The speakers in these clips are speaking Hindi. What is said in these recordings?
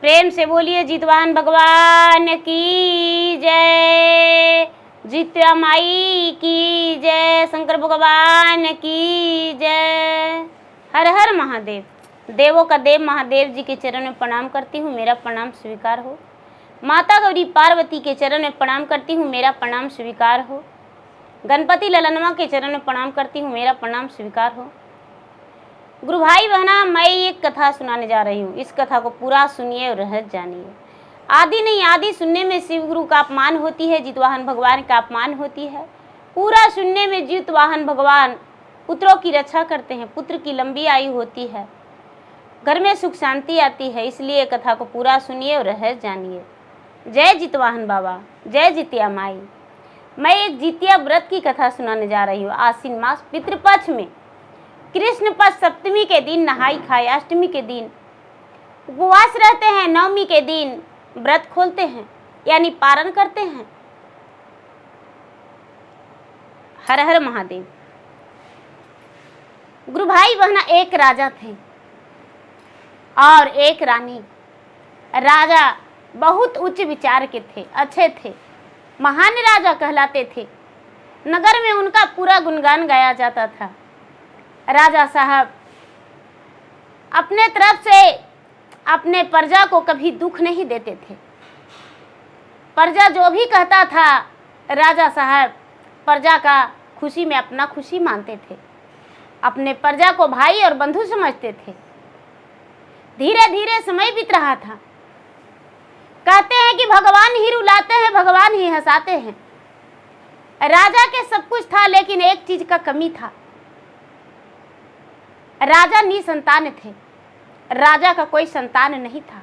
प्रेम से बोलिए जितवाहन भगवान की जय, जित्या माई की जय, शंकर भगवान की जय। हर हर महादेव। देवों का देव महादेव जी के चरण में प्रणाम करती हूँ, मेरा प्रणाम स्वीकार हो। माता गौरी पार्वती के चरण में प्रणाम करती हूँ, मेरा प्रणाम स्वीकार हो। गणपति ललनवा के चरण में प्रणाम करती हूँ, मेरा प्रणाम स्वीकार हो। गुरु भाई बहना, मैं एक कथा सुनाने जा रही हूँ। इस कथा को पूरा सुनिए और रहस्य जानिए। आदि नहीं आदि सुनने में शिव गुरु का अपमान होती है, जितवाहन भगवान का अपमान होती है। पूरा सुनने में जितवाहन भगवान पुत्रों की रक्षा करते हैं, पुत्र की लंबी आयु होती है, घर में सुख शांति आती है। इसलिए कथा को पूरा सुनिए और रहस्य जानिए। जय जितवाहन बाबा, जय जितिया माई। मैं एक जितिया व्रत की कथा सुनाने जा रही हूँ। आश्विन मास पितृपक्ष में कृष्ण पक्ष सप्तमी के दिन नहाई खाए, अष्टमी के दिन उपवास रहते हैं, नवमी के दिन व्रत खोलते हैं यानी पारण करते हैं। हर हर महादेव। गुरु भाई बहना, एक राजा थे और एक रानी। राजा बहुत उच्च विचार के थे, अच्छे थे, महान राजा कहलाते थे। नगर में उनका पूरा गुणगान गाया जाता था। राजा साहब अपने तरफ से अपने प्रजा को कभी दुख नहीं देते थे। प्रजा जो भी कहता था, राजा साहब प्रजा का खुशी में अपना खुशी मानते थे, अपने प्रजा को भाई और बंधु समझते थे। धीरे धीरे समय बीत रहा था। कहते हैं कि भगवान ही रुलाते हैं, भगवान ही हंसाते हैं। राजा के सब कुछ था, लेकिन एक चीज का कमी था। राजा निसंतान थे, राजा का कोई संतान नहीं था।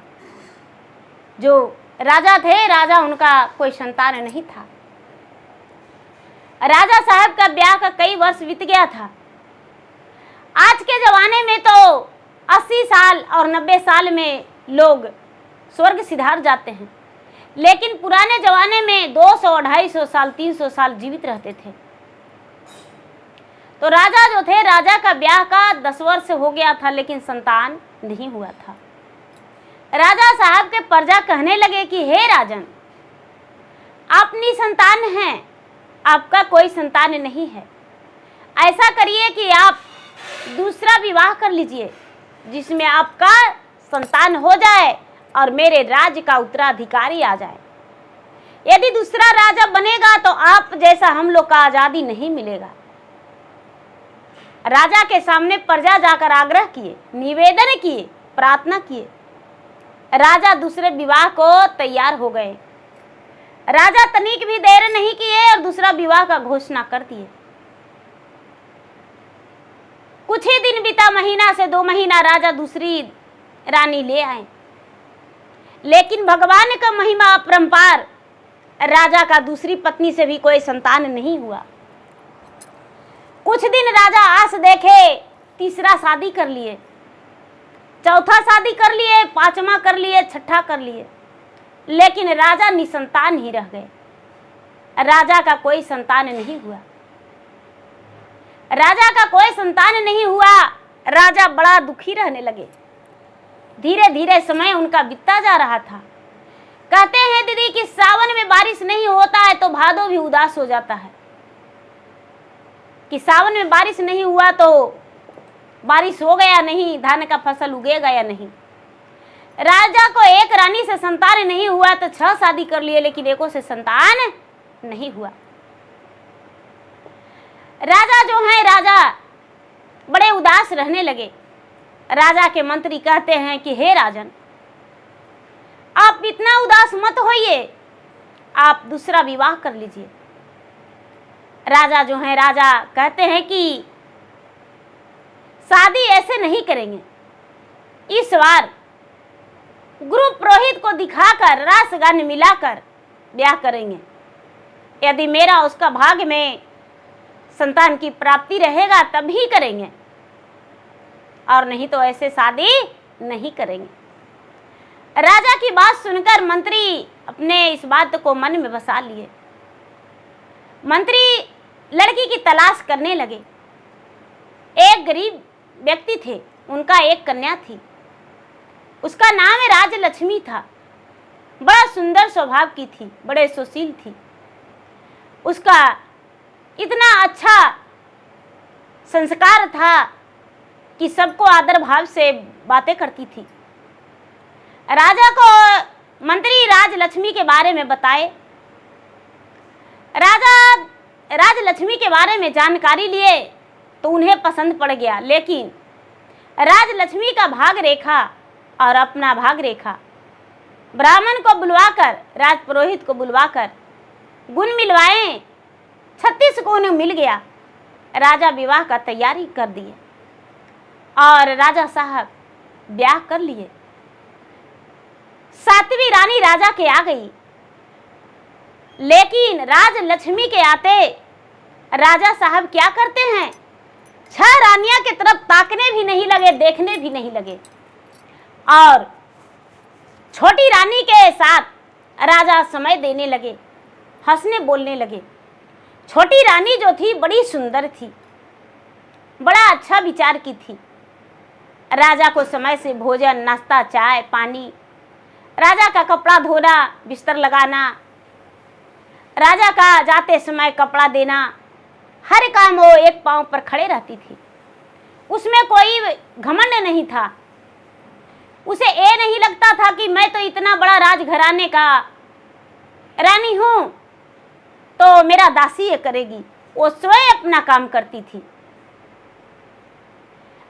जो राजा थे, राजा उनका कोई संतान नहीं था। राजा साहब का ब्याह का कई वर्ष बीत गया था। आज के जमाने में तो 80 साल और 90 साल में लोग स्वर्ग सिधार जाते हैं, लेकिन पुराने जमाने में 200, 250 साल, 300 साल जीवित रहते थे। तो राजा जो थे, राजा का ब्याह का 10 वर्ष हो गया था, लेकिन संतान नहीं हुआ था। राजा साहब के प्रजा कहने लगे कि हे राजन, आप निसंतान हैं, आपका कोई संतान नहीं है। ऐसा करिए कि आप दूसरा विवाह कर लीजिए, जिसमें आपका संतान हो जाए और मेरे राज्य का उत्तराधिकारी आ जाए। यदि दूसरा राजा बनेगा तो आप जैसा हम लोग का आजादी नहीं मिलेगा। राजा के सामने प्रजा जाकर आग्रह किए, निवेदन किए, प्रार्थना किए। राजा दूसरे विवाह को तैयार हो गए। राजा तनिक भी देर नहीं किए और दूसरा विवाह का घोषणा कर दिए। कुछ ही दिन बीता, महीना से 2 महीना, राजा दूसरी रानी ले आए। लेकिन भगवान का महिमा अपरंपार, राजा का दूसरी पत्नी से भी कोई संतान नहीं हुआ। कुछ दिन राजा आस देखे, तीसरा शादी कर लिए, चौथा शादी कर लिए, 5वां कर लिए, 6ठा कर लिए, लेकिन राजा निसंतान ही रह गए। राजा का कोई संतान नहीं हुआ। राजा का कोई संतान नहीं हुआ। राजा बड़ा दुखी रहने लगे। धीरे धीरे समय उनका बीतता जा रहा था। कहते हैं दीदी कि सावन में बारिश नहीं होता है तो भादो भी उदास हो जाता है, कि सावन में बारिश नहीं हुआ तो बारिश हो गया नहीं, धान का फसल उगेगा या नहीं। राजा को एक रानी से संतान नहीं हुआ तो 6 शादी कर लिए, लेकिन एको से संतान नहीं हुआ। राजा जो है, राजा बड़े उदास रहने लगे। राजा के मंत्री कहते हैं कि हे राजन, आप इतना उदास मत होइए, आप दूसरा विवाह कर लीजिए। राजा जो है, राजा कहते हैं कि शादी ऐसे नहीं करेंगे, इस बार गुरु पुरोहित को दिखाकर रास गान मिलाकर ब्याह करेंगे। यदि मेरा उसका भाग्य में संतान की प्राप्ति रहेगा तभी करेंगे, और नहीं तो ऐसे शादी नहीं करेंगे। राजा की बात सुनकर मंत्री अपने इस बात को मन में बसा लिए। मंत्री लड़की की तलाश करने लगे। एक गरीब व्यक्ति थे, उनका एक कन्या थी। उसका नाम राजलक्ष्मी था। बड़ा सुंदर स्वभाव की थी, बड़े सुशील थी। उसका इतना अच्छा संस्कार था कि सबको आदर भाव से बातें करती थी। राजा को मंत्री राजलक्ष्मी के बारे में बताए। राजा राजलक्ष्मी के बारे में जानकारी लिए तो उन्हें पसंद पड़ गया, लेकिन राजलक्ष्मी का भाग रेखा और अपना भाग रेखा ब्राह्मण को बुलवाकर, राजपुरोहित को बुलवाकर गुण मिलवाए। 36 गुण मिल गया। राजा विवाह का तैयारी कर दिए और राजा साहब ब्याह कर लिए। 7वीं रानी राजा के आ गई, लेकिन राजलक्ष्मी के आते राजा साहब क्या करते हैं, 6 रानियां की तरफ ताकने भी नहीं लगे, देखने भी नहीं लगे और छोटी रानी के साथ राजा समय देने लगे, हंसने बोलने लगे। छोटी रानी जो थी बड़ी सुंदर थी, बड़ा अच्छा विचार की थी। राजा को समय से भोजन, नाश्ता, चाय, पानी, राजा का कपड़ा धोना, बिस्तर लगाना, राजा का जाते समय कपड़ा देना, हर काम वो एक पांव पर खड़े रहती थी। उसमें कोई घमंड नहीं था। उसे ये नहीं लगता था कि मैं तो इतना बड़ा राजघराने का रानी हूं तो मेरा दासी ये करेगी। वो स्वयं अपना काम करती थी।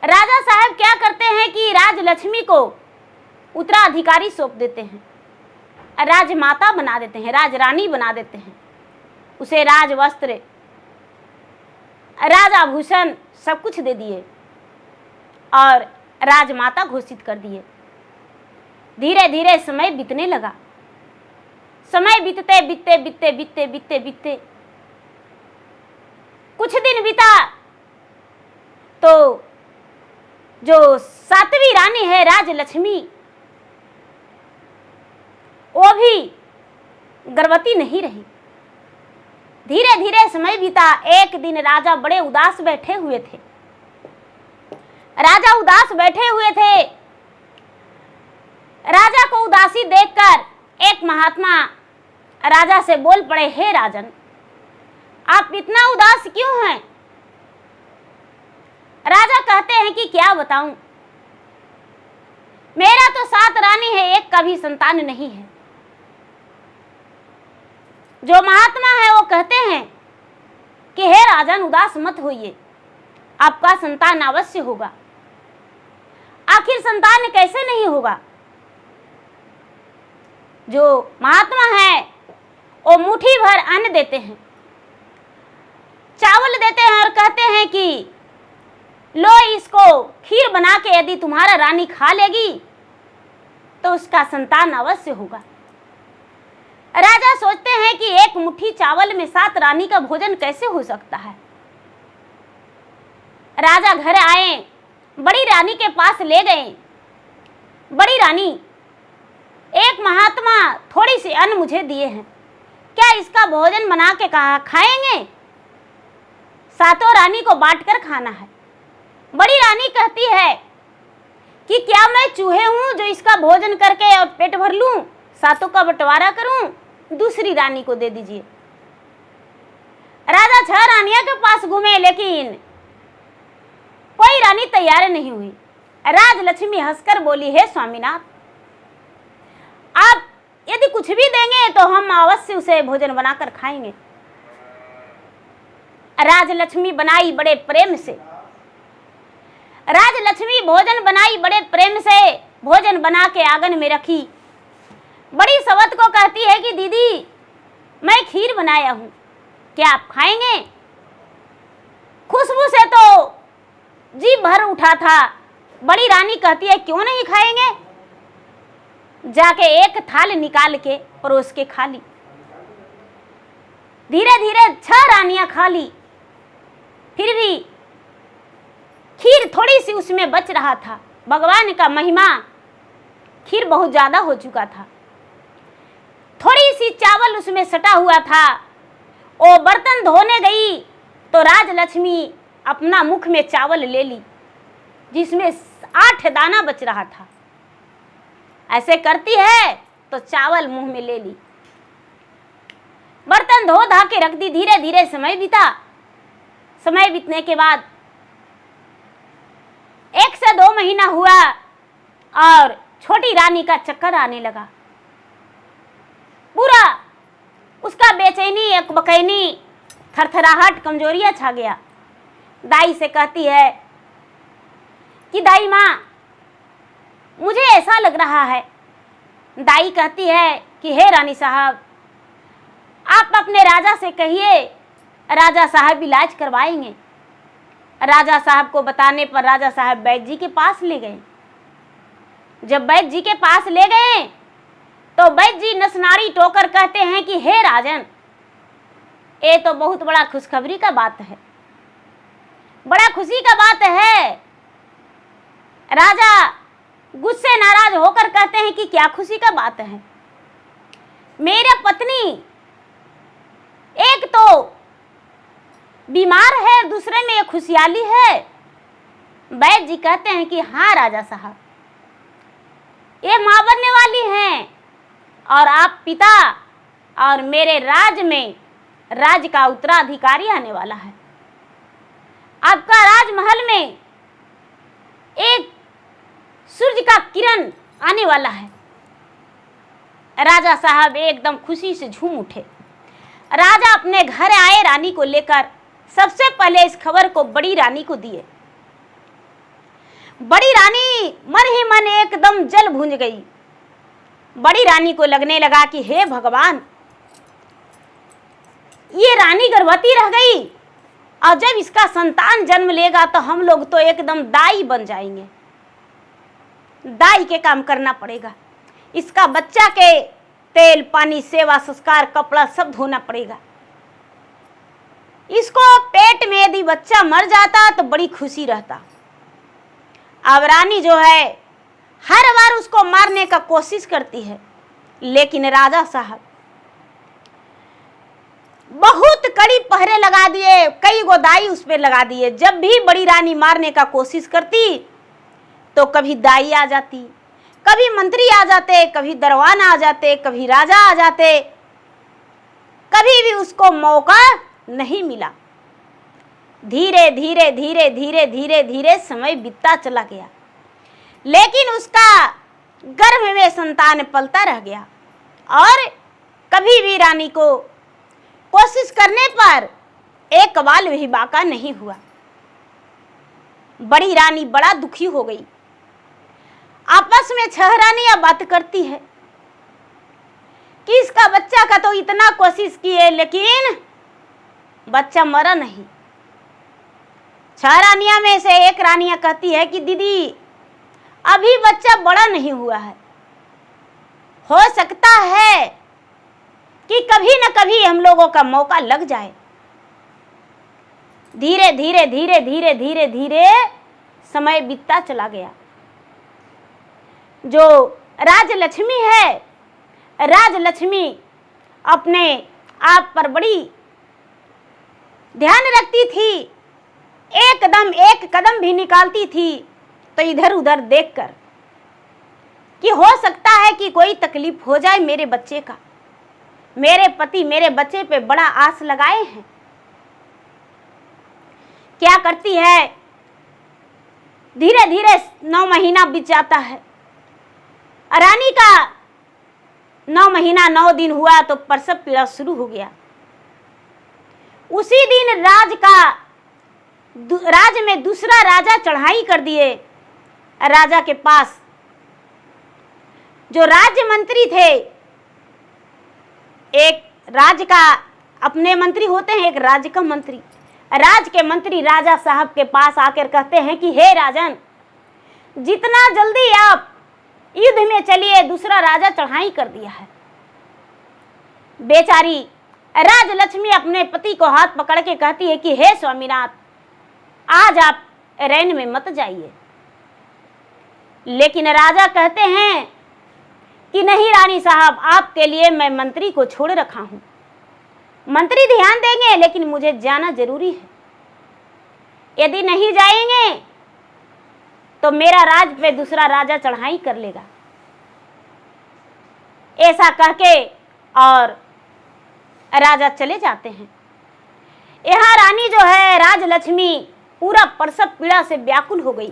राजा साहब क्या करते हैं कि राजलक्ष्मी को उत्तराधिकारी सौंप देते हैं, राजमाता बना देते हैं, राजरानी बना देते हैं। उसे राजवस्त्र, राजाभूषण सब कुछ दे दिए और राजमाता घोषित कर दिए। धीरे धीरे समय बीतने लगा। समय बीतते बीतते बीतते बीतते बीतते बीतते कुछ दिन बीता तो जो 7वीं रानी है राजलक्ष्मी, वो भी गर्भवती नहीं रही। धीरे धीरे समय बीता। एक दिन राजा बड़े उदास बैठे हुए थे। राजा उदास बैठे हुए थे। राजा को उदासी देखकर एक महात्मा राजा से बोल पड़े, हे राजन, आप इतना उदास क्यों हैं? राजा कहते हैं कि क्या बताऊं, मेरा तो 7 रानी है, एक का भी संतान नहीं है। जो महात्मा है वो कहते हैं कि हे राजन, उदास मत होइए, आपका संतान अवश्य होगा। आखिर संतान कैसे नहीं होगा? जो महात्मा है वो मुट्ठी भर अन्न देते हैं, चावल देते हैं और कहते हैं कि लो, इसको खीर बना के यदि तुम्हारा रानी खा लेगी तो उसका संतान अवश्य होगा। राजा सोचते हैं कि एक मुट्ठी चावल में 7 रानी का भोजन कैसे हो सकता है। राजा घर आए, बड़ी रानी के पास ले गए। बड़ी रानी, एक महात्मा थोड़ी सी अन्न मुझे दिए हैं, क्या इसका भोजन बना के खाएंगे? 7 रानी को बांटकर खाना है। बड़ी रानी कहती है कि क्या मैं चूहे हूं जो इसका भोजन करके और पेट भर लूं, 7 का बंटवारा करूं? दूसरी रानी को दे दीजिए। राजा 6 रानियों के पास घूमे, लेकिन कोई रानी तैयार नहीं हुई। राजलक्ष्मी हंसकर बोली, हे स्वामीनाथ, आप यदि कुछ भी देंगे तो हम अवश्य उसे भोजन बनाकर खाएंगे। राजलक्ष्मी बनाई बड़े प्रेम से। राजलक्ष्मी भोजन बनाई बड़े प्रेम से, भोजन बना के आंगन में रखी। बड़ी सवत को कहती है कि दीदी, मैं खीर बनाया हूं, क्या आप खाएंगे? खुशबू से तो जी भर उठा था। बड़ी रानी कहती है, क्यों नहीं खाएंगे? जाके एक थाल निकाल के परोस के खा ली। धीरे धीरे 6 रानियां खा ली। फिर भी खीर थोड़ी सी उसमें बच रहा था। भगवान का महिमा, खीर बहुत ज्यादा हो चुका था। थोड़ी सी चावल उसमें सटा हुआ था। वो बर्तन धोने गई तो राजलक्ष्मी अपना मुख में चावल ले ली, जिसमें 8 दाना बच रहा था। ऐसे करती है तो चावल मुंह में ले ली, बर्तन धो धा के रख दी। धीरे धीरे समय बीता। समय बीतने के बाद 1 से 2 महीना हुआ और छोटी रानी का चक्कर आने लगा। पूरा उसका बेचैनी, अकबकैनी, थरथराहट, कमजोरियां छा गया। दाई से कहती है कि दाई माँ, मुझे ऐसा लग रहा है। दाई कहती है कि हे रानी साहब, आप अपने राजा से कहिए, राजा साहब इलाज करवाएंगे। राजा साहब को बताने पर राजा साहब वैद्य जी के पास ले गए। जब वैद्य जी के पास ले गए तो वैद्य जी नसनारी टोकर कहते हैं कि हे राजन, ये तो बहुत बड़ा खुशखबरी का बात है, बड़ा खुशी का बात है। राजा गुस्से नाराज होकर कहते हैं कि क्या खुशी का बात है? मेरा पत्नी एक तो बीमार है, दूसरे में ये खुशहाली है। वैद्य जी कहते हैं कि हाँ राजा साहब, ये मां बनने वाली हैं और आप पिता, और मेरे राज में राज का उत्तराधिकारी आने वाला है। आपका राजमहल में एक सूरज का किरण आने वाला है। राजा साहब एकदम खुशी से झूम उठे। राजा अपने घर आए, रानी को लेकर सबसे पहले इस खबर को बड़ी रानी को दिए। बड़ी रानी मन ही मन एकदम जल भूंज गई। बड़ी रानी को लगने लगा कि हे भगवान, ये रानी गर्भवती रह गई और जब इसका संतान जन्म लेगा तो हम लोग तो एकदम दाई बन जाएंगे। दाई के काम करना पड़ेगा। इसका बच्चा के तेल पानी, सेवा संस्कार, कपड़ा सब धोना पड़ेगा। इसको पेट में यदि बच्चा मर जाता तो बड़ी खुशी रहता। अब रानी जो है हर बार उसको मारने का कोशिश करती है, लेकिन राजा साहब बहुत कड़ी पहरे लगा दिए, कई गोदाई उस पर लगा दिए। जब भी बड़ी रानी मारने का कोशिश करती तो कभी दाई आ जाती, कभी मंत्री आ जाते, कभी दरवान आ जाते, कभी राजा आ जाते। कभी भी उसको मौका नहीं मिला। धीरे धीरे धीरे धीरे धीरे धीरे समय बीतता चला गया, लेकिन उसका गर्भ में संतान पलता रह गया और कभी भी रानी को कोशिश करने पर एक बाल भी बाका नहीं हुआ। बड़ी रानी बड़ा दुखी हो गई। आपस में 6 रानियां बात करती है कि इसका बच्चा का तो इतना कोशिश किए लेकिन बच्चा मरा नहीं। 6 रानियां में से एक रानियां कहती है कि दीदी, अभी बच्चा बड़ा नहीं हुआ है, हो सकता है कि कभी न कभी हम लोगों का मौका लग जाए। धीरे धीरे धीरे धीरे धीरे धीरे समय बीतता चला गया। जो राजलक्ष्मी है, राजलक्ष्मी अपने आप पर बड़ी ध्यान रखती थी। एकदम एक कदम भी निकालती थी तो इधर उधर देखकर कि हो सकता है कि कोई तकलीफ हो जाए मेरे बच्चे का। मेरे पति मेरे बच्चे पे बड़ा आस लगाए हैं। क्या करती है, धीरे धीरे 9 महीना बीत जाता है। रानी का 9 महीना 9 दिन हुआ तो प्रसव पीड़ा शुरू हो गया। उसी दिन राज में दूसरा राजा चढ़ाई कर दिए। राजा के पास जो राज्य मंत्री थे, एक राज्य का अपने मंत्री होते हैं, एक राज्य का मंत्री। राज के मंत्री राजा साहब के पास आकर कहते हैं कि हे राजन, जितना जल्दी आप युद्ध में चलिए, दूसरा राजा चढ़ाई कर दिया है। बेचारी राजलक्ष्मी अपने पति को हाथ पकड़ के कहती है कि हे स्वामीनाथ, आज आप रैन में मत जाइए। लेकिन राजा कहते हैं कि नहीं रानी साहब, आपके लिए मैं मंत्री को छोड़ रखा हूं। मंत्री ध्यान देंगे लेकिन मुझे जाना जरूरी है। यदि नहीं जाएंगे तो मेरा राज पे दूसरा राजा चढ़ाई कर लेगा। ऐसा कह के और राजा चले जाते हैं। यहाँ रानी जो है राजलक्ष्मी पूरा प्रसव पीड़ा से व्याकुल हो गई।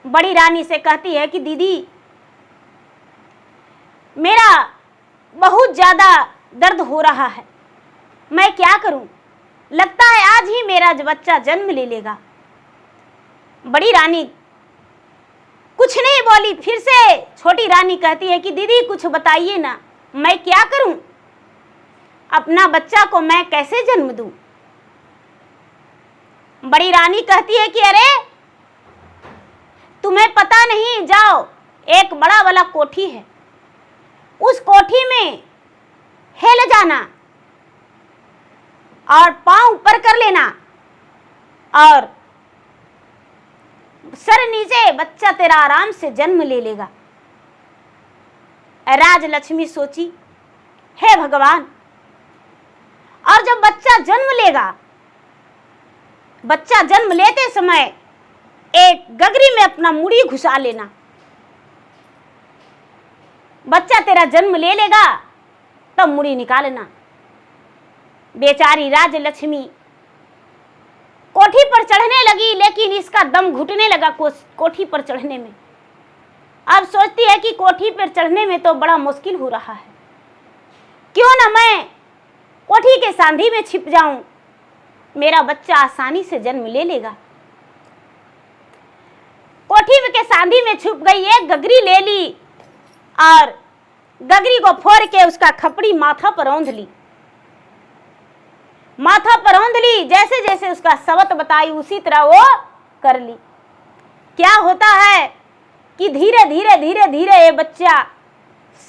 बड़ी रानी से कहती है कि दीदी मेरा बहुत ज्यादा दर्द हो रहा है, मैं क्या करूं, लगता है आज ही मेरा बच्चा जन्म ले लेगा। बड़ी रानी कुछ नहीं बोली। फिर से छोटी रानी कहती है कि दीदी कुछ बताइए ना, मैं क्या करूं, अपना बच्चा को मैं कैसे जन्म दूं। बड़ी रानी कहती है कि अरे तुम्हें पता नहीं, जाओ एक बड़ा वाला कोठी है, उस कोठी में हेल जाना और पांव ऊपर कर लेना और सर नीचे, बच्चा तेरा आराम से जन्म ले लेगा। राजलक्ष्मी सोची, हे भगवान, और जब बच्चा जन्म लेगा, बच्चा जन्म लेते समय एक गगरी में अपना मुड़ी घुसा लेना, बच्चा तेरा जन्म ले लेगा तब मुड़ी निकालना। बेचारी राजलक्ष्मी कोठी पर चढ़ने लगी, लेकिन इसका दम घुटने लगा कोठी पर चढ़ने में। अब सोचती है कि कोठी पर चढ़ने में तो बड़ा मुश्किल हो रहा है, क्यों ना मैं कोठी के सांधी में छिप जाऊं, मेरा बच्चा आसानी से जन्म ले लेगा। कोठी के सांधी में छुप गई, एक गगरी ले ली और गगरी को फोड़ के उसका खपड़ी माथा पर औंध ली। माथा पर औंध ली, जैसे जैसे उसका सवत बताई उसी तरह वो कर ली। क्या होता है कि धीरे धीरे धीरे धीरे ये बच्चा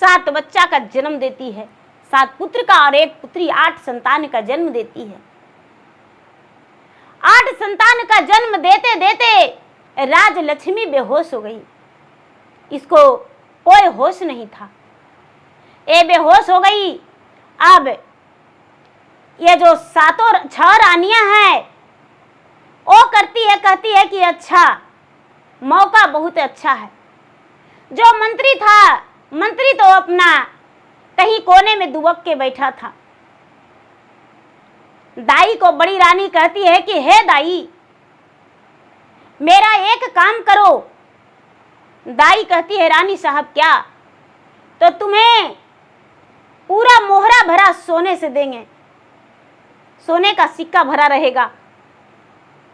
7 बच्चा का जन्म देती है, 7 पुत्र का और 1 पुत्री, 8 संतान का जन्म देती है। 8 संतान का जन्म देते देते राजलक्ष्मी बेहोश हो गई। इसको कोई होश नहीं था, ये बेहोश हो गई। अब ये जो 6 रानियां हैं वो कहती है कि अच्छा मौका बहुत अच्छा है। जो मंत्री था, मंत्री तो अपना कहीं कोने में दुबक के बैठा था। दाई को बड़ी रानी कहती है कि हे दाई, मेरा एक काम करो। दाई कहती है रानी साहब क्या? तो तुम्हें पूरा मोहरा भरा सोने से देंगे, सोने का सिक्का भरा रहेगा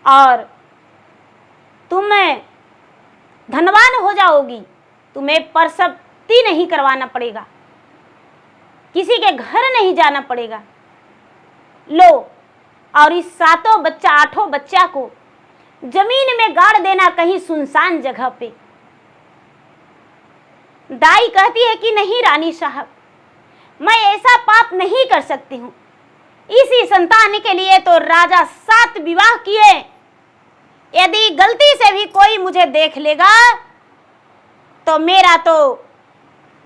और तुम धनवान हो जाओगी, तुम्हें प्रसवती नहीं करवाना पड़ेगा, किसी के घर नहीं जाना पड़ेगा। लो, और इस 7 बच्चा 8 बच्चा को जमीन में गाड़ देना कहीं सुनसान जगह पे। दाई कहती है कि नहीं रानी साहब, मैं ऐसा पाप नहीं कर सकती हूं। इसी संतान के लिए तो राजा 7 विवाह किए, यदि गलती से भी कोई मुझे देख लेगा तो मेरा तो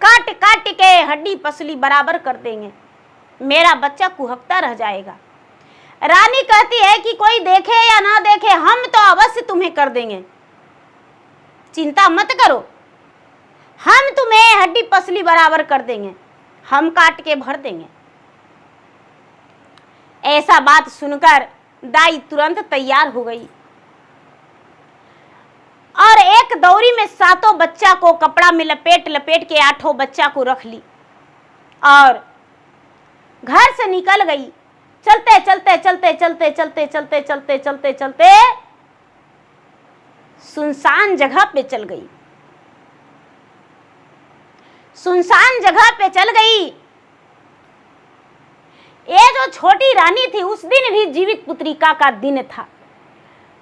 काट काट के हड्डी पसली बराबर कर देंगे, मेरा बच्चा कुहकता रह जाएगा। रानी कहती है कि कोई देखे या ना देखे, हम तो अवश्य तुम्हें कर देंगे, चिंता मत करो, हम तुम्हें हड्डी पसली बराबर कर देंगे, हम काट के भर देंगे। ऐसा बात सुनकर दाई तुरंत तैयार हो गई और एक दौरी में 7 बच्चा को कपड़ा में लपेट लपेट के 8 बच्चा को रख ली और घर से निकल गई। चलते चलते चलते चलते चलते चलते चलते चलते चलते सुनसान जगह पे चल गई। सुनसान जगह पे चल गई। ये जो छोटी रानी थी, उस दिन भी जीवित पुत्रिका का दिन था।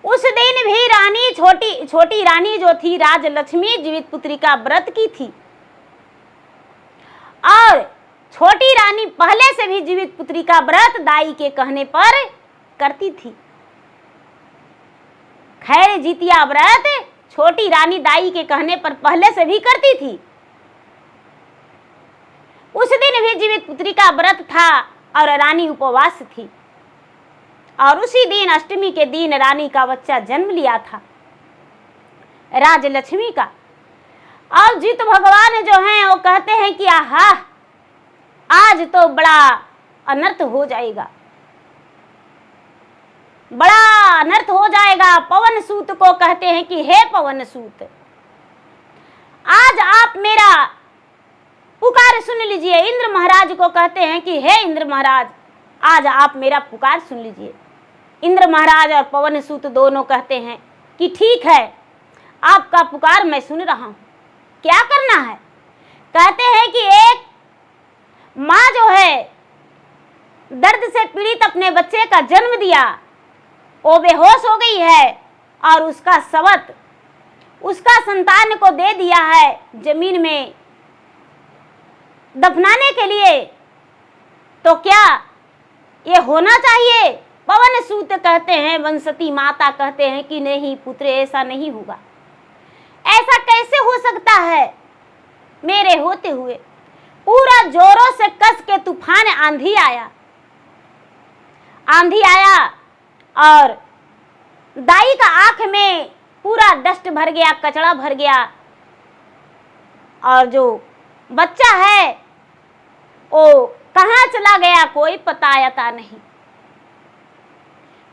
उस दिन भी रानी छोटी रानी जो थी राजलक्ष्मी जीवित पुत्रिका व्रत की थी और छोटी रानी पहले से भी जीवित पुत्रिका व्रत दाई के कहने पर करती थी। खैर जितिया व्रत छोटी रानी दाई के कहने पर पहले से भी करती थी। उस दिन भी जीवित पुत्रिका व्रत था और रानी उपवास थी और उसी दिन अष्टमी के दिन रानी का बच्चा जन्म लिया था राजलक्ष्मी का। और जित भगवान जो हैं वो कह कहते हैं कि आहा, आज तो बड़ा अनर्थ हो जाएगा, बड़ा अनर्थ हो जाएगा। पवन सूत को कहते हैं कि हे पवन सूत, आज आप मेरा पुकार सुन लीजिए। इंद्र महाराज को कहते हैं कि हे इंद्र महाराज, आज आप मेरा पुकार सुन लीजिए। इंद्र महाराज और पवन सूत दोनों कहते हैं कि ठीक है, आपका पुकार मैं सुन रहा हूं, क्या करना है। कहते हैं कि एक माँ जो है दर्द से पीड़ित अपने बच्चे का जन्म दिया, वो बेहोश हो गई है और उसका शवत उसका संतान को दे दिया है जमीन में दफनाने के लिए, तो क्या ये होना चाहिए। पवन सूत कहते हैं, वनस्पति माता कहते हैं कि नहीं पुत्र, ऐसा नहीं होगा, ऐसा कैसे हो सकता है। मेरे होते हुए पूरा जोरों से कस के तूफान आंधी आया और दाई का आंख में पूरा डस्ट भर गया, कचड़ा भर गया, और जो बच्चा है वो कहाँ चला गया, कोई पता अता नहीं,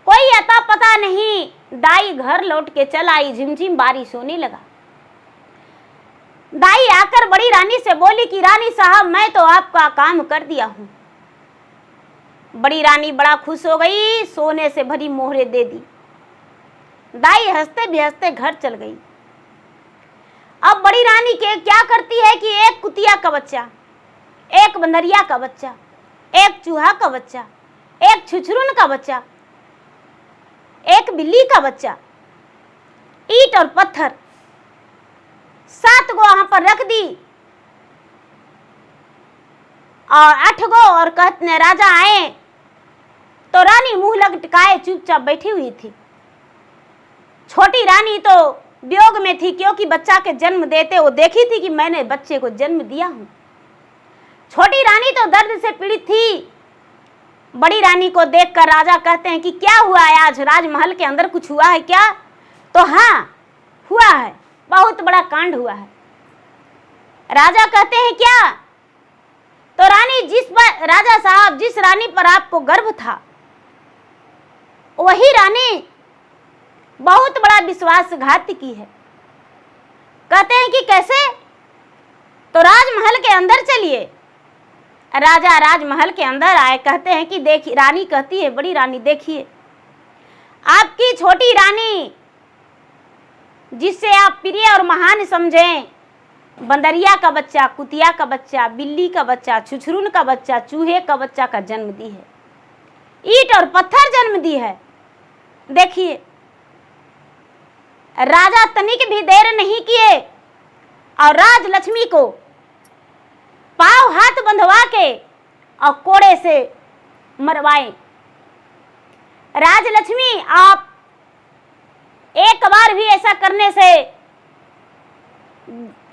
कोई अता पता नहीं। दाई घर लौट के चल आई, झिमझिम बारिश होने लगा। दाई आकर बड़ी रानी से बोली कि रानी साहब, मैं तो आपका काम कर दिया हूं। बड़ी रानी बड़ा खुश हो गई, सोने से भरी मोहरे दे दी। दाई हंसते भी हंसते घर चल गई। अब बड़ी रानी क्या करती है कि एक कुतिया का बच्चा, एक बंदरिया का बच्चा, एक चूहा का बच्चा, एक छुछरुन का बच्चा, एक बिल्ली का बच्चा, ईंट और पत्थर 7 गो वहां पर रख दी और 8 गो, और कहते राजा आए तो रानी मुंह लटकाए चुपचाप बैठी हुई थी। छोटी रानी तो वियोग में थी, क्योंकि बच्चा के जन्म देते वो देखी थी कि मैंने बच्चे को जन्म दिया हूं। छोटी रानी तो दर्द से पीड़ित थी। बड़ी रानी को देखकर राजा कहते हैं कि क्या हुआ है, आज राजमहल के अंदर कुछ हुआ है क्या। तो हाँ हुआ है, बहुत बड़ा कांड हुआ है। राजा कहते हैं क्या। तो रानी राजा साहब, जिस रानी पर आपको गर्व था, वही रानी बहुत बड़ा विश्वासघात की है। कहते हैं कि कैसे। तो राजमहल के अंदर चलिए। राजा राजमहल के अंदर आए। कहते हैं कि देखिए, रानी कहती है, बड़ी रानी देखिए, आपकी छोटी रानी जिससे आप प्रिय और महान समझें, बंदरिया का बच्चा, कुतिया का बच्चा, बिल्ली का बच्चा, छुछरुन का बच्चा, चूहे का बच्चा का जन्म दी है, ईंट और पत्थर जन्म दी है। देखिए, राजा तनिक भी देर नहीं किए और राजलक्ष्मी को पांव हाथ बंधवा के और कोड़े से मरवाए। राजलक्ष्मी, आप एक बार भी ऐसा करने से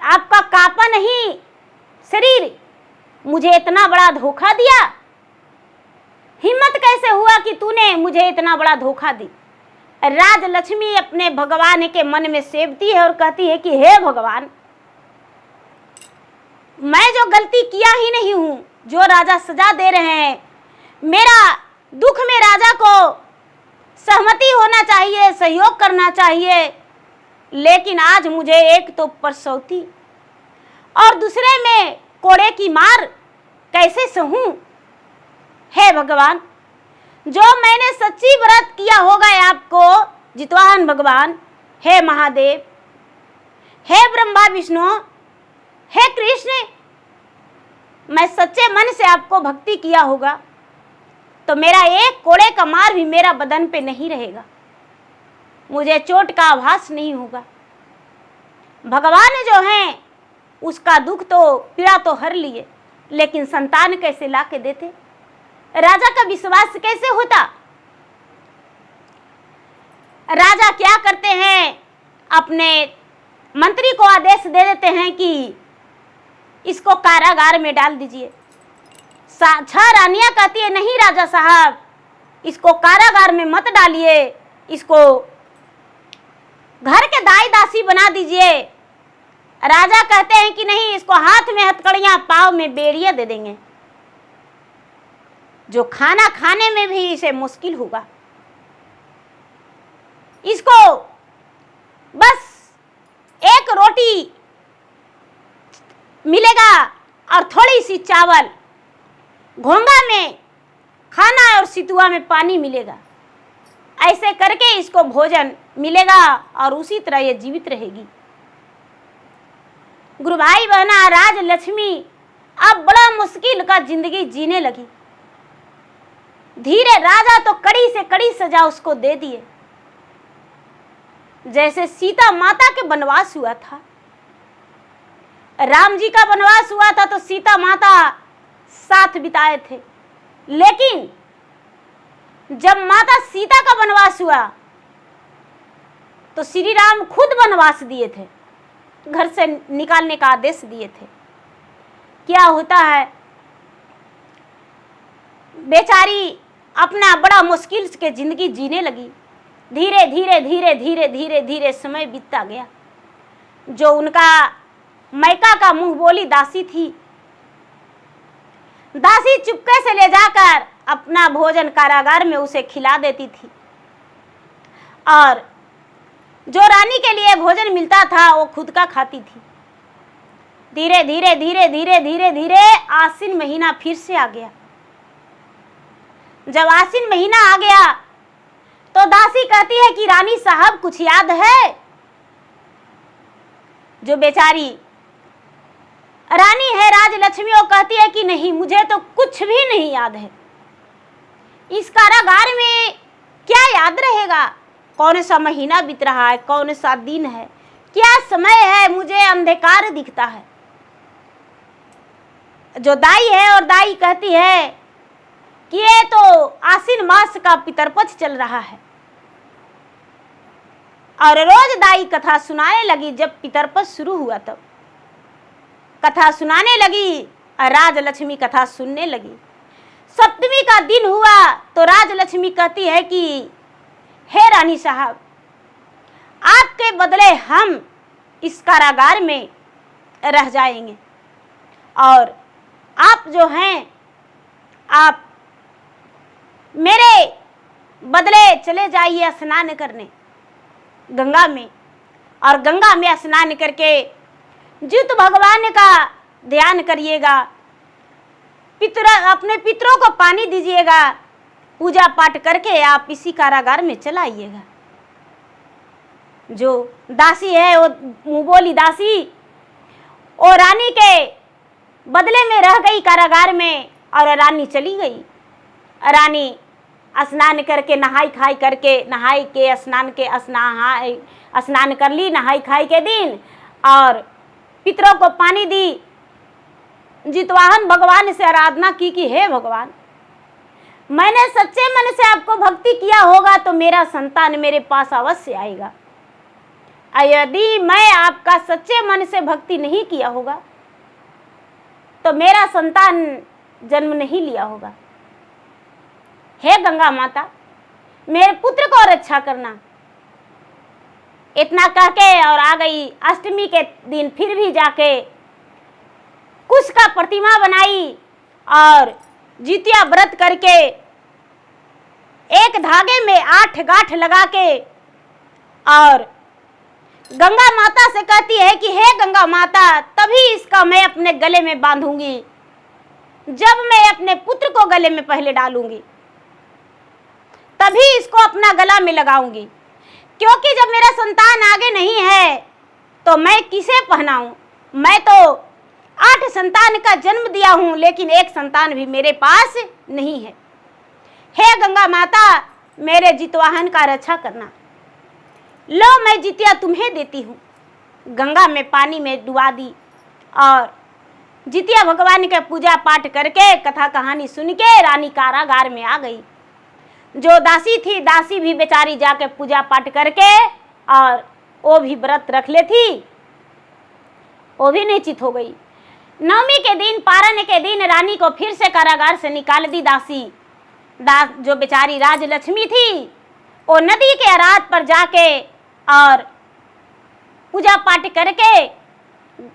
आपका कांपा नहीं शरीर, मुझे इतना बड़ा धोखा दिया, हिम्मत कैसे हुआ कि तूने मुझे इतना बड़ा धोखा दी। राजलक्ष्मी अपने भगवान के मन में सेवती है और कहती है कि हे भगवान, मैं जो गलती किया ही नहीं हूं, जो राजा सजा दे रहे हैं, मेरा दुख में राजा को सहमति होना चाहिए, सहयोग करना चाहिए, लेकिन आज मुझे एक तो परसौती और दूसरे में कोड़े की मार कैसे सहूं। हे भगवान, जो मैंने सच्ची व्रत किया होगा आपको जितवाहन भगवान, हे महादेव, हे ब्रह्मा विष्णु, हे कृष्ण, मैं सच्चे मन से आपको भक्ति किया होगा तो मेरा एक कोड़े का मार भी मेरा बदन पे नहीं रहेगा, मुझे चोट का आभास नहीं होगा। भगवान जो हैं उसका दुख तो पीड़ा तो हर लिए, लेकिन संतान कैसे ला के देते, राजा का विश्वास कैसे होता। राजा क्या करते हैं, अपने मंत्री को आदेश दे देते हैं कि इसको कारागार में डाल दीजिए। 6 रानियां कहती है नहीं राजा साहब, इसको कारागार में मत डालिए, इसको घर के दाई दासी बना दीजिए। राजा कहते हैं कि नहीं, इसको हाथ में हथकड़ियां, पांव में बेड़ियां दे देंगे, जो खाना खाने में भी इसे मुश्किल होगा। इसको बस एक रोटी मिलेगा और थोड़ी सी चावल, घोंगा में खाना और सितुआ में पानी मिलेगा। ऐसे करके इसको भोजन मिलेगा और उसी तरह ये जीवित रहेगी। गुरु भाई बहना, राज लक्ष्मी अब बड़ा मुश्किल का जिंदगी जीने लगी। धीरे राजा तो कड़ी से कड़ी सजा उसको दे दिए। जैसे सीता माता के वनवास हुआ था, राम जी का वनवास हुआ था तो सीता माता साथ बिताए थे, लेकिन जब माता सीता का वनवास हुआ तो श्री राम खुद वनवास दिए थे, घर से निकालने का आदेश दिए थे। क्या होता है, बेचारी अपना बड़ा मुश्किल के जिंदगी जीने लगी। धीरे धीरे धीरे धीरे धीरे धीरे समय बीतता गया। जो उनका मैका का मुंह बोली दासी थी, दासी चुपके से ले जाकर अपना भोजन कारागार में उसे खिला देती थी, और जो रानी के लिए भोजन मिलता था वो खुद का खाती थी। धीरे धीरे धीरे धीरे धीरे धीरे आश्विन महीना फिर से आ गया। जब आश्विन महीना आ गया तो दासी कहती है कि रानी साहब कुछ याद है? जो बेचारी रानी है राजलक्ष्मी, वो कहती है कि नहीं, मुझे तो कुछ भी नहीं याद है। इस कारागार में क्या याद रहेगा? कौन सा महीना बीत रहा है, कौन सा दिन है, क्या समय है, मुझे अंधकार दिखता है। जो दाई है, और दाई कहती है कि ये तो आश्विन मास का पितरपक्ष चल रहा है। और रोज दाई कथा सुनाने लगी। जब पितरपक्ष शुरू हुआ तब कथा सुनाने लगी और राजलक्ष्मी कथा सुनने लगी। सप्तमी का दिन हुआ तो राजलक्ष्मी कहती है कि हे रानी साहब, आपके बदले हम इस कारागार में रह जाएंगे, और आप जो हैं, आप मेरे बदले चले जाइए स्नान करने गंगा में, और गंगा में स्नान करके जित भगवान का ध्यान करिएगा, अपने पितरों को पानी दीजिएगा, पूजा पाठ करके आप इसी कारागार में चला आइएगा। जो दासी है वो मुंह बोली दासी, और रानी के बदले में रह गई कारागार में, और रानी चली गई। रानी स्नान करके नहाई खाई करके, नहाई के स्नान के स्नान कर ली नहाई खाई के दिन, और पितरों को पानी दी। जितवाहन भगवान से आराधना की कि हे भगवान, मैंने सच्चे मन से आपको भक्ति किया होगा तो मेरा संतान मेरे पास अवश्य आएगा। यदि मैं आपका सच्चे मन से भक्ति नहीं किया होगा तो मेरा संतान जन्म नहीं लिया होगा। हे गंगा माता, मेरे पुत्र को रक्षा करना। इतना कह के और आ गई। अष्टमी के दिन फिर भी जाके कुश का प्रतिमा बनाई और जितिया व्रत करके एक धागे में 8 गांठ लगा के, और गंगा माता से कहती है कि हे गंगा माता, तभी इसका मैं अपने गले में बांधूंगी जब मैं अपने पुत्र को गले में पहले डालूंगी, तभी इसको अपना गला में लगाऊंगी। क्योंकि जब मेरा संतान आगे नहीं है तो मैं किसे पहनाऊं? मैं तो 8 संतान का जन्म दिया हूं, लेकिन एक संतान भी मेरे पास नहीं है। हे गंगा माता, मेरे जितवाहन का रक्षा करना। लो, मैं जितिया तुम्हें देती हूँ। गंगा में पानी में डुबा दी, और जितिया भगवान के पूजा पाठ करके कथा कहानी सुन के रानी कारागार में आ गई। जो दासी थी, दासी भी बेचारी जाके पूजा पाठ करके, और वो भी व्रत रख ले थी, वो भी निश्चित हो गई। नवमी के दिन, पारण के दिन रानी को फिर से कारागार से निकाल दी दासी। जो बेचारी राजलक्ष्मी थी, वो नदी के अरात पर जाके और पूजा पाठ करके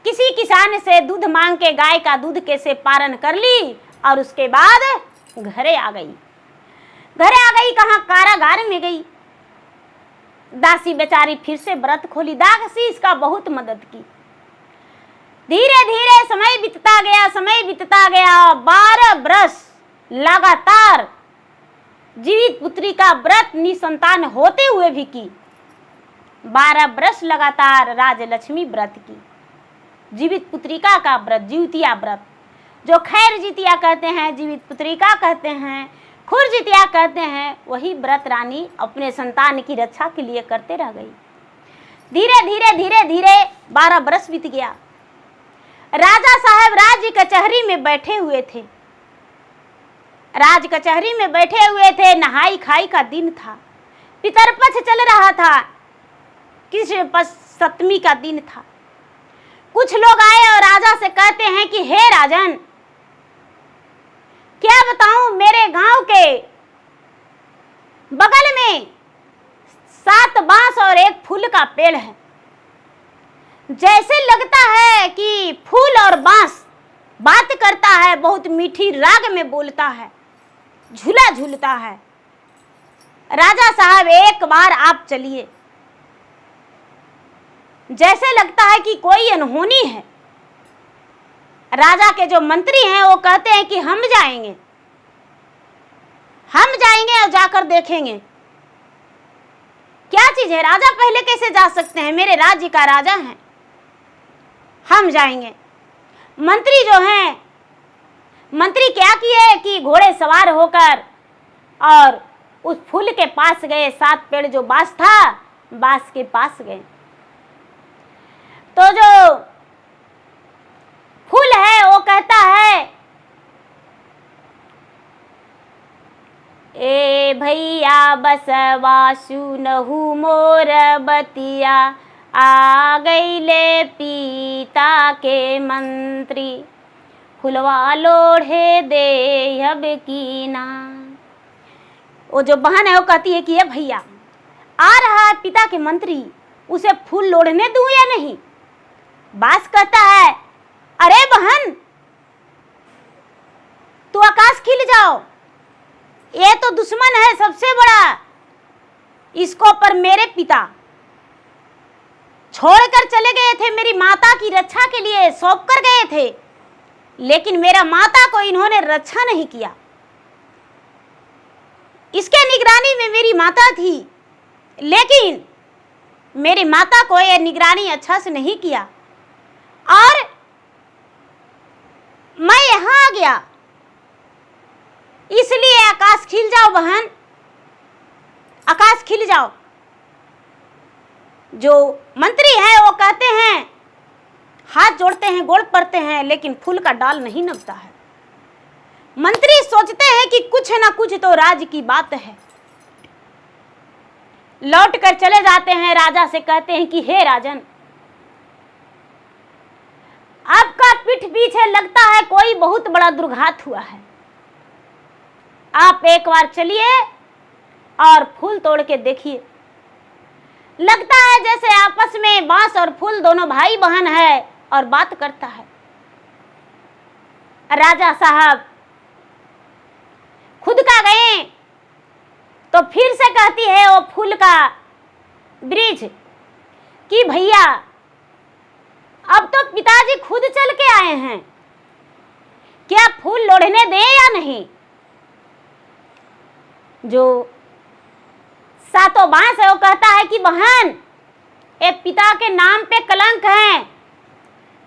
किसी किसान से दूध मांग के गाय का दूध कैसे पारण कर ली और उसके बाद घरे आ गई। कहाँ, कारागार में गई। दासी बेचारी फिर से व्रत खोली। दासी इसका बहुत मदद की। धीरे धीरे समय बीतता गया। 12 बरस लगातार जीवित पुत्री का व्रत निसंतान होते हुए भी की। 12 बरस लगातार राजलक्ष्मी व्रत की, जीवित पुत्रिका का व्रत, जीवतिया व्रत, जो खैर जितिया कहते हैं, जीवित पुत्रिका कहते हैं, खुर जितिया कहते हैं, वही व्रत रानी अपने संतान की रक्षा के लिए करते रह गई। धीरे धीरे 12 बरस बीत गया। राजा साहब राज्य कचहरी में बैठे हुए थे। नहाई खाई का दिन था। पितरपक्ष चल रहा था। कृष्ण पक्ष सप्तमी का दिन था। कुछ लोग आए और राजा से कहते हैं कि हे राजन, क्या बताऊं, मेरे गांव के बगल में 7 बांस और 1 फूल का पेड़ है। जैसे लगता है कि फूल और बांस बात करता है, बहुत मीठी राग में बोलता है, झूला झूलता है। राजा साहब, एक बार आप चलिए। जैसे लगता है कि कोई अनहोनी है। राजा के जो मंत्री हैं वो कहते हैं कि हम जाएंगे और जाकर देखेंगे क्या चीज है। राजा पहले कैसे जा सकते हैं, मेरे राज्य का राजा हैं, हम जाएंगे। मंत्री जो हैं, मंत्री क्या किए कि घोड़े सवार होकर और उस फूल के पास गए। 7 पेड़ जो बांस था, बांस के पास गए तो जो फूल है वो कहता है, ए भैया बसवा सुनहु मोर बतिया, आ गईले पिता के मंत्री, फुलवा लोढ़े दे अब कीना। वो जो बहन है वो कहती है कि ये भैया, आ रहा है पिता के मंत्री, उसे फूल लोढ़ने दूं या नहीं। बांस कहता है, अरे बहन, तू आकाश खिल जाओ, ये तो दुश्मन है सबसे बड़ा, इसको पर मेरे पिता छोड़कर चले गए थे, मेरी माता की रक्षा के लिए सौंप कर गए थे, लेकिन मेरा माता को इन्होंने रक्षा नहीं किया। इसके निगरानी में मेरी माता थी, लेकिन मेरी माता को यह निगरानी अच्छा से नहीं किया और मैं यहां आ गया। इसलिए आकाश खिल जाओ बहन, आकाश खिल जाओ। जो मंत्री है वो कहते हैं, हाथ जोड़ते हैं, गोड़ पड़ते हैं, लेकिन फूल का डाल नहीं नमता है। मंत्री सोचते हैं कि कुछ ना कुछ तो राज की बात है। लौट कर चले जाते हैं, राजा से कहते हैं कि हे राजन, आपका पीठ पीछे लगता है कोई बहुत बड़ा दुर्घात हुआ है। आप एक बार चलिए और फूल तोड़ के देखिए। लगता है जैसे आपस में बांस और फूल दोनों भाई बहन है और बात करता है। राजा साहब खुद का गए तो फिर से कहती है वो फूल का वृक्ष कि भैया, अब तो पिताजी खुद चल के आए हैं, क्या फूल लोढ़ने दें या नहीं। जो 7 बांस है वो कहता है कि बहन, ये पिता के नाम पे कलंक है,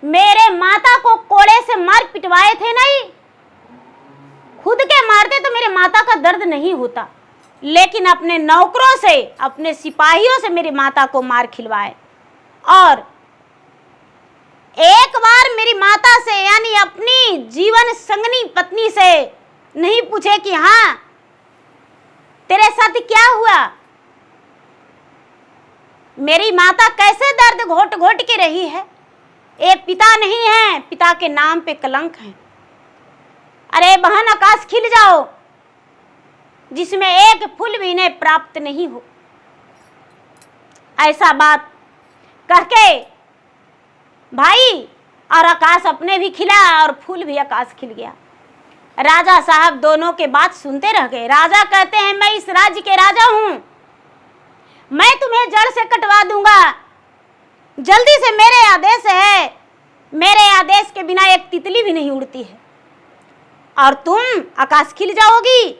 मेरे माता को कोड़े से मार पिटवाए थे नहीं, खुद के मारते तो मेरे माता का दर्द नहीं होता, लेकिन अपने नौकरों से, अपने सिपाहियों से मेरी माता को मार खिलवाए। और एक बार मेरी माता से, यानी अपनी जीवन संगनी पत्नी से नहीं पूछे कि हाँ तेरे साथ क्या हुआ, मेरी माता कैसे दर्द घोट घोट के रही है। ये पिता नहीं है, पिता के नाम पे कलंक है। अरे बहन, आकाश खिल जाओ, जिसमें एक फूल भी इन्हें प्राप्त नहीं हो। ऐसा बात कह के भाई, और आकाश अपने भी खिला और फूल भी आकाश खिल गया। राजा साहब दोनों के बात सुनते रह गए। राजा कहते हैं, मैं इस राज्य के राजा हूं, मैं तुम्हें जड़ से कटवा दूंगा, जल्दी से, मेरे आदेश है, मेरे आदेश के बिना एक तितली भी नहीं उड़ती है, और तुम आकाश खिल जाओगी।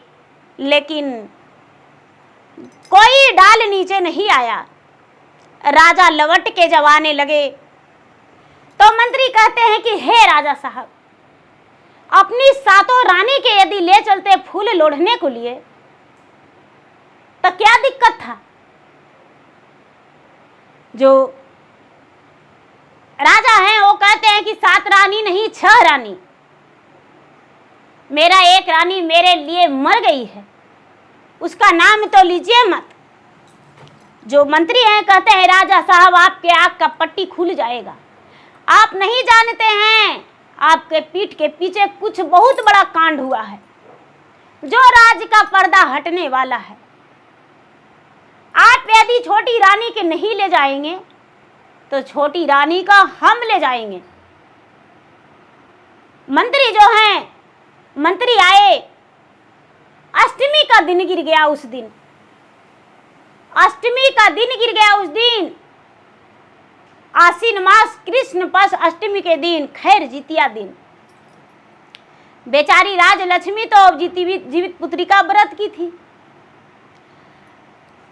लेकिन कोई डाल नीचे नहीं आया। राजा लवट के जवाने लगे तो मंत्री कहते हैं कि हे राजा साहब, अपनी सातों रानी के यदि ले चलते फूल लोढ़ने को लिए तो क्या दिक्कत था। जो राजा हैं वो कहते हैं कि 7 रानी नहीं 6 रानी, मेरा एक रानी मेरे लिए मर गई है, उसका नाम तो लीजिए मत। जो मंत्री हैं कहते हैं, राजा साहब आपके आँख का पट्टी खुल जाएगा, आप नहीं जानते हैं आपके पीठ के पीछे कुछ बहुत बड़ा कांड हुआ है, जो राज्य का पर्दा हटने वाला है। आप यदि छोटी रानी के नहीं ले जाएंगे तो छोटी रानी का हम ले जाएंगे। मंत्री जो हैं, मंत्री आए, अष्टमी का दिन गिर गया उस दिन, अष्टमी का दिन गिर गया उस दिन, आसीन मास कृष्ण पक्ष अष्टमी के दिन, खैर जितिया दिन। बेचारी राजलक्ष्मी तो अब जीवित पुत्री का व्रत की थी,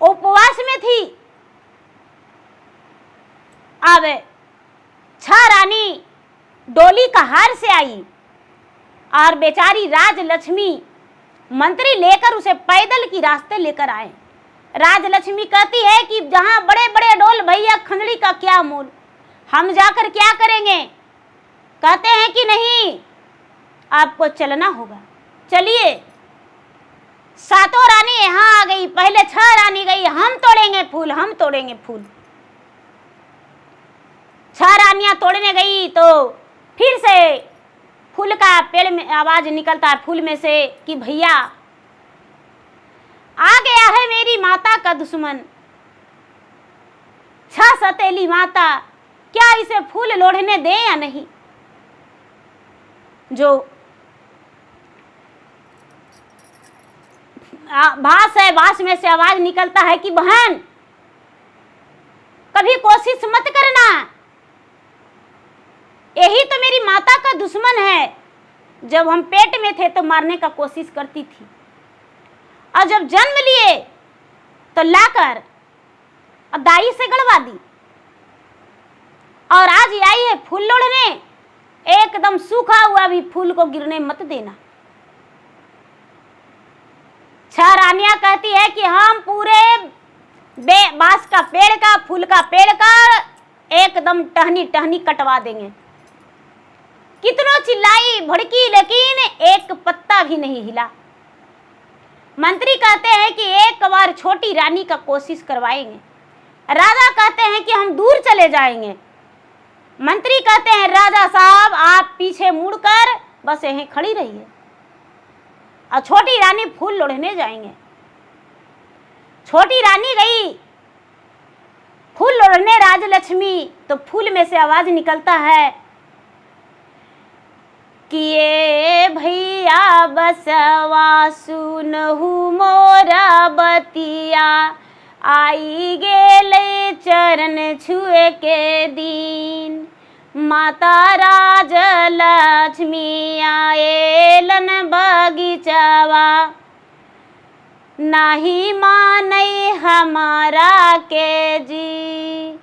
उपवास में थी। अब 6 रानी डोली कहार से आई और बेचारी राजलक्ष्मी मंत्री लेकर उसे पैदल की रास्ते लेकर आए। राजलक्ष्मी कहती है कि जहां बड़े बड़े डोल भैया खंडड़ी का क्या मोल, हम जाकर क्या करेंगे। कहते हैं कि नहीं, आपको चलना होगा, चलिए। 7 रानी यहाँ आ गई, पहले 6 रानी गई, हम तोड़ेंगे फूल, हम तोड़ेंगे फूल। 6 रानियां तोड़ने गई तो फिर से फूल का पेड़ में आवाज निकलता है फूल में से कि भैया आ गया है मेरी माता का दुश्मन, 6 सतेली माता, क्या इसे फूल लोढ़ने दें या नहीं। जो बांस है, बांस में से आवाज निकलता है कि बहन कभी कोशिश मत करना, यही तो मेरी माता का दुश्मन है, जब हम पेट में थे तो मारने का कोशिश करती थी, और जब जन्म लिए तो लाकर दाई से गड़वा दी, और आज आई है फूल लोढ़ने, एकदम सूखा हुआ भी फूल को गिरने मत देना। 6 रानियां कहती है कि हम पूरे बांस का पेड़ का, फूल का पेड़ का एकदम टहनी टहनी कटवा देंगे। कितनों चिल्लाई भड़की, लेकिन एक पत्ता भी नहीं हिला। मंत्री कहते हैं कि एक बार छोटी रानी का कोशिश करवाएंगे। राजा कहते हैं कि हम दूर चले जाएंगे। मंत्री कहते हैं, राजा साहब आप पीछे मुड़कर बस यहीं खड़ी रहिए, और छोटी रानी फूल लोढ़ने जाएंगे। छोटी रानी गई फूल लोढ़ने राजलक्ष्मी, तो फूल में से आवाज निकलता है कि ये भैया बसवा सुनहु मोरा बतिया, आई गेले चरण छुए के दिन, माता राजलक्ष्मी आएलन बगीचवा, नाही मानई हमारा के जी,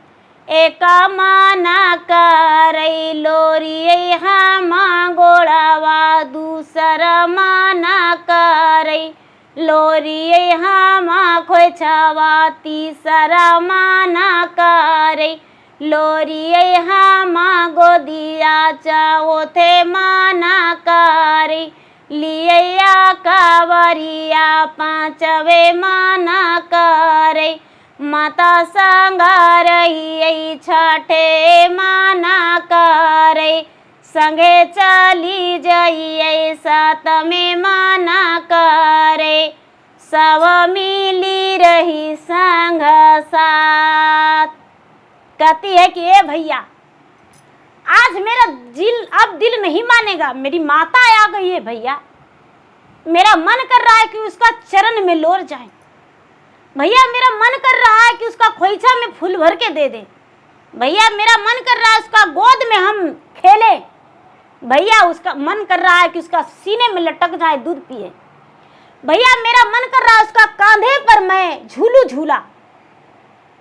एक माना करई लोरी हम गोड़ावा, दूसरा माना करई लोरी हम खोछवा, तीसरा माना करई लोरी हम गोदिया, चौथे माना करई लिया कावरिया, 5वें माना करई माता संग रही, 6ठे माना करे संगे चली जाइए, 7वें माना करे सब मिली रही संग साथ। कहती है कि ए भैया आज मेरा दिल नहीं मानेगा। मेरी माता आ गई है भैया, मेरा मन कर रहा है कि उसका चरण में लोर जाए। भैया मेरा मन कर रहा है कि उसका खोइछा में फूल भर के दे दे। भैया मेरा मन कर रहा है उसका गोद में हम खेले। भैया उसका मन कर रहा है कि उसका सीने में लटक जाए, दूध पिए। भैया मेरा मन कर रहा है उसका कांधे पर मैं झूलू झूला।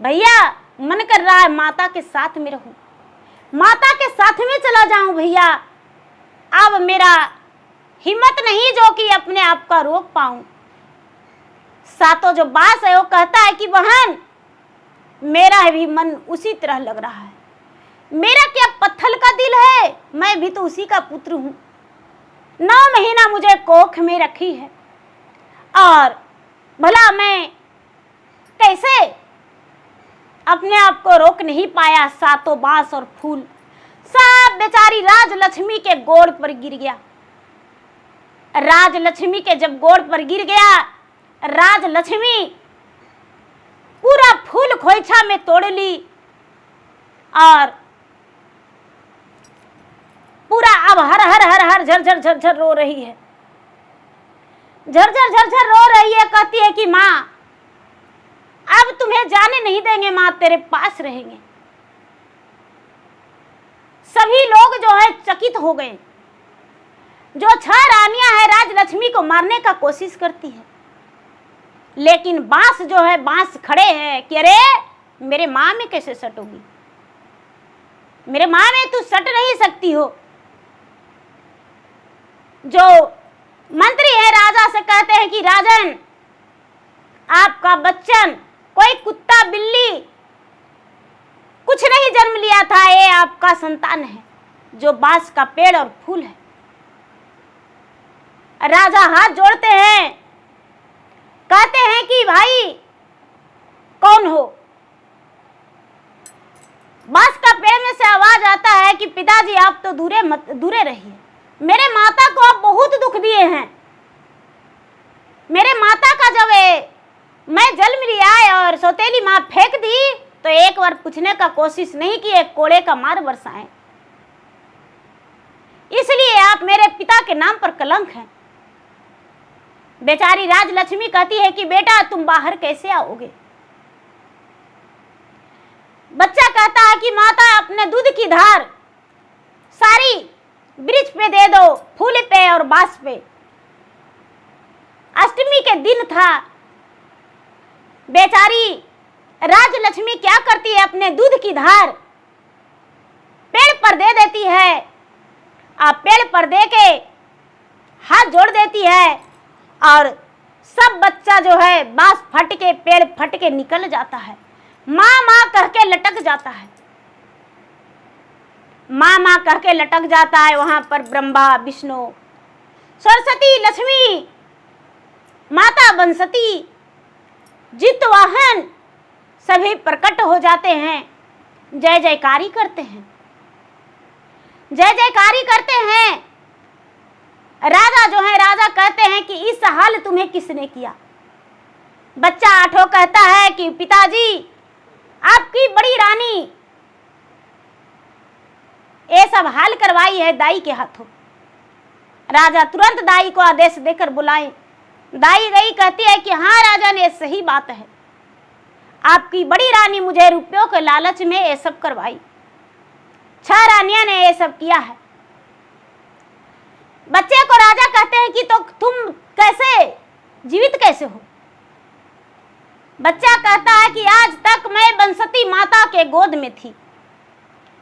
भैया मन कर रहा है माता के साथ में रहूं, माता के साथ में चला जाऊं। भैया अब मेरा हिम्मत नहीं जो कि अपने आप का रोक पाऊं। सातों जो बास है वो कहता है कि बहन मेरा भी मन उसी तरह लग रहा है। मेरा क्या पत्थर का दिल है, मैं भी तो उसी का पुत्र हूं। 9 महीना मुझे कोख में रखी है और भला मैं कैसे अपने आप को रोक नहीं पाया। सातों बांस और फूल सब बेचारी राजलक्ष्मी के गोड़ पर गिर गया। राजलक्ष्मी के जब गोड़ पर गिर गया, राजलक्ष्मी पूरा फूल खोइछा में तोड़ ली और पूरा अब हर हर हर हर झरझर झरझर रो रही है। झरझर झरझर रो रही है, कहती है कि माँ अब तुम्हें जाने नहीं देंगे, माँ तेरे पास रहेंगे। सभी लोग जो है चकित हो गए। जो 6 रानियां हैं राजलक्ष्मी को मारने का कोशिश करती है, लेकिन बांस जो है बांस खड़े हैं कि अरे मेरे माँ में कैसे सटोगी, मेरे माँ में तू सट नहीं सकती हो। जो मंत्री है राजा से कहते हैं कि राजन आपका बच्चन कोई कुत्ता बिल्ली कुछ नहीं जन्म लिया था, ये आपका संतान है जो बांस का पेड़ और फूल है। राजा हाथ जोड़ते हैं, कहते हैं कि भाई कौन हो। बांस का पेड़ में से आवाज आता है कि पिताजी आप तो दूरे रहिए, मेरे माता को आप बहुत दुख दिए हैं। मेरे माता का जब मैं जन्म लिया और सौतेली माँ फेंक दी तो एक बार पूछने का कोशिश नहीं की, एक कोड़े का मार बरसाएं। इसलिए आप मेरे पिता के नाम पर कलंक हैं। बेचारी राजलक्ष्मी कहती है कि बेटा तुम बाहर कैसे आओगे। बच्चा कहता है कि माता अपने दूध की धार सारी वृक्ष पे दे दो, फूल पे और बांस पे। अष्टमी के दिन था। बेचारी राजलक्ष्मी क्या करती है, अपने दूध की धार पेड़ पर दे देती है। आप पेड़ पर दे के हाथ जोड़ देती है और सब बच्चा जो है बांस फट के पेड़ फट के निकल जाता है। माँ माँ कह के लटक जाता है, माँ माँ कह के लटक जाता है। वहां पर ब्रह्मा विष्णु सरस्वती लक्ष्मी माता बनसती जितवाहन सभी प्रकट हो जाते हैं, जय जयकारी करते हैं, जय जयकारी करते हैं। राजा जो है राजा कहते हैं कि इस हाल तुम्हें किसने किया। बच्चा आठों कहता है कि पिताजी आपकी बड़ी रानी ये सब हाल करवाई है दाई के हाथों। राजा तुरंत दाई को आदेश देकर बुलाए। दाई गई, कहती है कि हाँ राजा ने सही बात है, आपकी बड़ी रानी मुझे रुपयों के लालच में ये सब करवाई। 6 रानियां ने ये सब किया है। बच्चे को राजा कहते हैं कि तो तुम कैसे जीवित कैसे हो। बच्चा कहता है कि आज तक मैं बंसती माता के गोद में थी।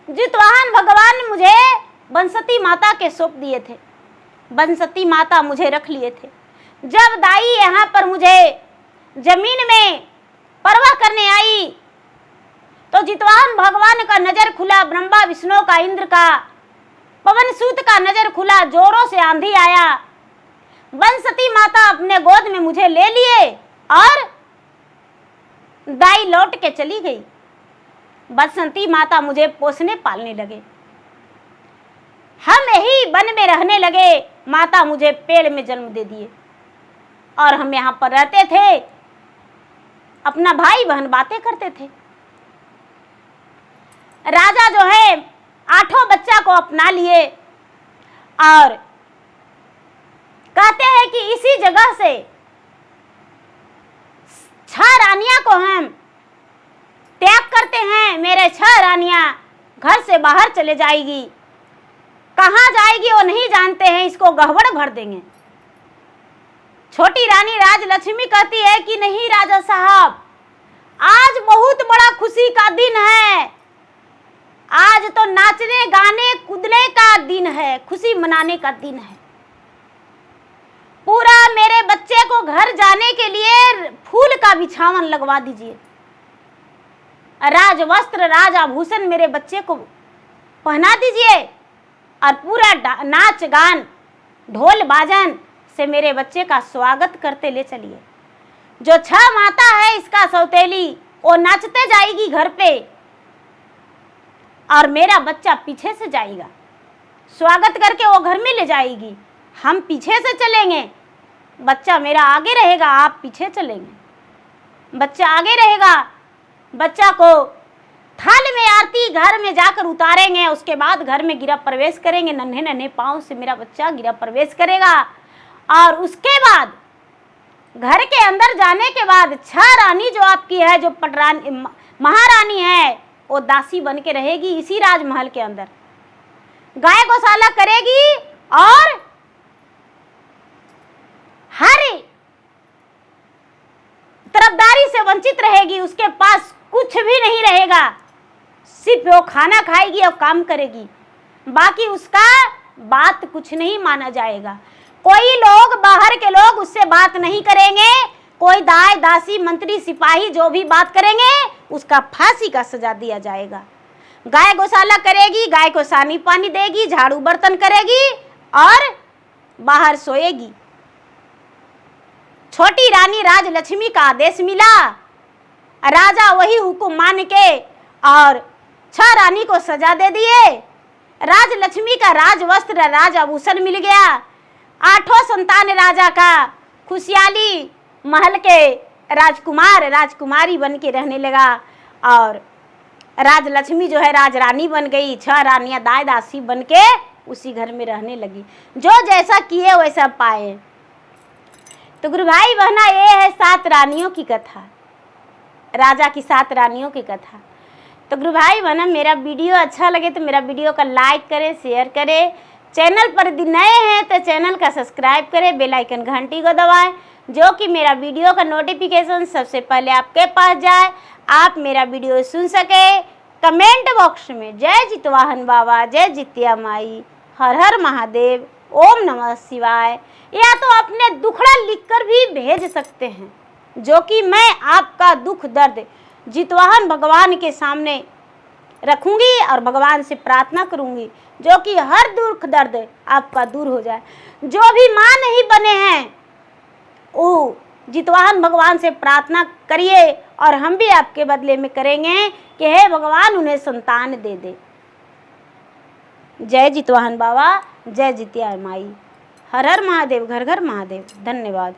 जितवाहन भगवान ने मुझे बंसती माता के सौंप दिए थे, बंसती माता मुझे रख लिए थे। जब दाई यहाँ पर मुझे जमीन में परवाह करने आई तो जितवाहन भगवान का नजर खुला, ब्रह्मा विष्णु का, इंद्र का, पवन सूत का नजर खुला, जोरों से आंधी आया। बंसती माता अपने गोद में मुझे ले लिए और दाई लौट के चली गई। बसंती माता मुझे पोसने पालने लगे। हम यही वन में रहने लगे। माता मुझे पेड़ में जन्म दे दिए और हम यहाँ पर रहते थे, अपना भाई बहन बातें करते थे। राजा जो है 8 बच्चा को अपना लिए और कहते हैं कि इसी जगह से 6 रानियां को हम त्याग करते हैं। मेरे 6 रानियां घर से बाहर चले जाएगी, कहाँ जाएगी वो नहीं जानते हैं, इसको गड़बड़ भर देंगे। छोटी रानी राजलक्ष्मी कहती है कि नहीं राजा साहब, आज बहुत बड़ा खुशी का दिन है, आज तो नाचने गाने कूदने का दिन है, खुशी मनाने का दिन है। पूरा मेरे बच्चे को घर जाने के लिए फूल का बिछावन लगवा दीजिए, राज वस्त्र राज आभूषण मेरे बच्चे को पहना दीजिए और पूरा नाच गान ढोल बाजन से मेरे बच्चे का स्वागत करते ले चलिए। जो 6 माता है इसका सौतेली, वो नाचते जाएगी घर पे और मेरा बच्चा पीछे से जाएगा, स्वागत करके वो घर में ले जाएगी। हम पीछे से चलेंगे, बच्चा मेरा आगे रहेगा, आप पीछे चलेंगे। बच्चा आगे रहेगा, बच्चा को थाल में आरती घर में जाकर उतारेंगे, उसके बाद घर में गिरा प्रवेश करेंगे। नन्हे नन्हे पाँव से मेरा बच्चा गिरा प्रवेश करेगा और उसके बाद घर के अंदर जाने के बाद 6 रानी जो आपकी है, जो पटरानी महारानी है, वो दासी बन के रहेगी इसी राजमहल के अंदर, गाय गौशाला करेगी और हर तरफदारी से वंचित रहेगी। उसके पास कुछ भी नहीं रहेगा, सिर्फ वो खाना खाएगी और काम करेगी, बाकी उसका बात कुछ नहीं माना जाएगा। कोई लोग बाहर के लोग उससे बात नहीं करेंगे, कोई दाई दासी मंत्री सिपाही जो भी बात करेंगे उसका फांसी का सजा दिया जाएगा। गाय गौशाला करेगी, गाय को सानी पानी देगी, झाड़ू बर्तन करेगी और बाहर सोएगी। छोटी रानी राजलक्ष्मी का आदेश मिला, राजा वही हुक्म मान के और 6 रानी को सजा दे दिए। राजलक्ष्मी का राज वस्त्र राज आभूषण मिल गया। 8 संतान राजा का खुशहाली महल के राजकुमार राजकुमारी बन के रहने लगा और राजलक्ष्मी जो है राजरानी बन गई। 6 रानियां दाई दासी बन के उसी घर में रहने लगी। जो जैसा किए वैसा पाए। तो गुरु भाई बहना, ये है 7 रानियों की कथा, राजा की 7 रानियों की कथा। तो गुरु भाई बहना, मेरा वीडियो अच्छा लगे तो मेरा वीडियो का लाइक करें, शेयर करें। चैनल पर यदि नए हैं तो चैनल का सब्सक्राइब करें, बेल आइकन घंटी को दबाएं, जो कि मेरा वीडियो का नोटिफिकेशन सबसे पहले आपके पास जाए, आप मेरा वीडियो सुन सके। कमेंट बॉक्स में जय जितवाहन बाबा, जय जितिया माई, हर हर महादेव, ओम नमः शिवाय, या तो अपने दुखड़ा लिखकर भी भेज सकते हैं, जो कि मैं आपका दुख दर्द जितवाहन भगवान के सामने रखूंगी और भगवान से प्रार्थना करूंगी, जो कि हर दुख दर्द आपका दूर हो जाए। जो भी माँ नहीं बने हैं वो जितवाहन भगवान से प्रार्थना करिए और हम भी आपके बदले में करेंगे कि हे भगवान उन्हें संतान दे दे। जय जितवाहन बाबा, जय जितिया माई, हर हर महादेव, घर घर महादेव। धन्यवाद।